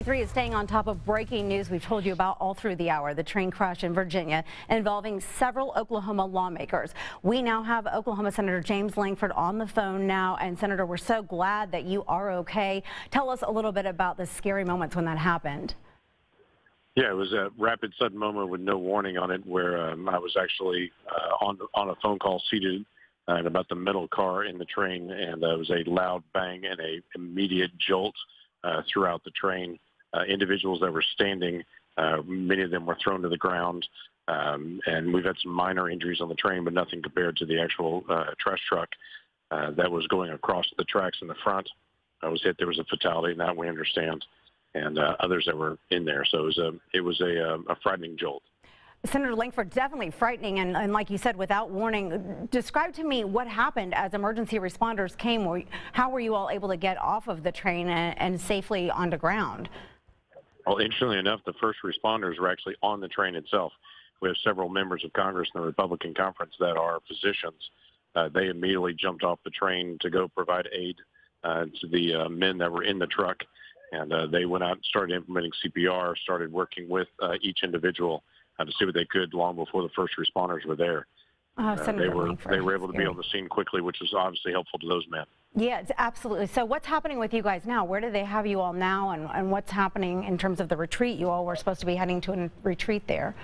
93 is staying on top of breaking news we've told you about all through the hour. The train crash in Virginia involving several Oklahoma lawmakers. We now have Oklahoma Senator James Lankford on the phone now. And Senator, we're so glad that you are okay. Tell us a little bit about the scary moments when that happened. Yeah, it was a rapid, sudden moment with no warning on it, where I was actually on a phone call seated in about the middle car in the train, and it was a loud bang and a immediate jolt throughout the train. Individuals that were standing, many of them were thrown to the ground, and we've had some minor injuries on the train, but nothing compared to the actual trash truck that was going across the tracks in the front. I was hit. There was a fatality, and that we understand, and others that were in there. So it was a frightening jolt. Senator Lankford, definitely frightening, and like you said, without warning. Describe to me what happened as emergency responders came. How were you all able to get off of the train and safely onto ground? Well, interestingly enough, the first responders were actually on the train itself. We have several members of Congress in the Republican conference that are physicians. They immediately jumped off the train to go provide aid to the men that were in the truck, and they went out and started implementing CPR, started working with each individual to see what they could long before the first responders were there. They were able to be on the scene quickly, which was obviously helpful to those men. Yeah, absolutely. So what's happening with you guys now? Where do they have you all now, and what's happening in terms of the retreat? You all were supposed to be heading to a retreat there.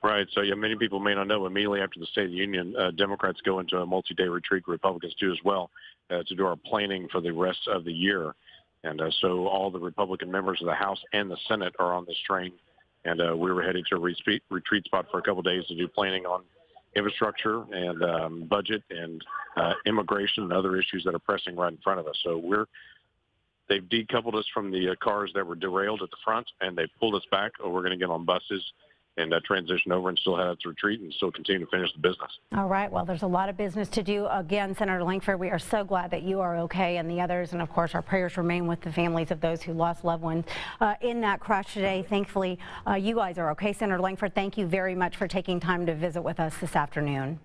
Right. So yeah, many people may not know, immediately after the State of the Union, Democrats go into a multi-day retreat. Republicans do as well, to do our planning for the rest of the year. And so all the Republican members of the House and the Senate are on this train. And we were headed to a retreat spot for a couple of days to do planning on infrastructure and budget and immigration and other issues that are pressing right in front of us. So they've decoupled us from the cars that were derailed at the front, and they've pulled us back. We're going to get on buses and transition over and still head out to retreat and still continue to finish the business. All right. Well, there's a lot of business to do. Again, Senator Lankford, we are so glad that you are okay, and the others. And of course, our prayers remain with the families of those who lost loved ones in that crash today. Thankfully, you guys are okay. Senator Lankford, thank you very much for taking time to visit with us this afternoon.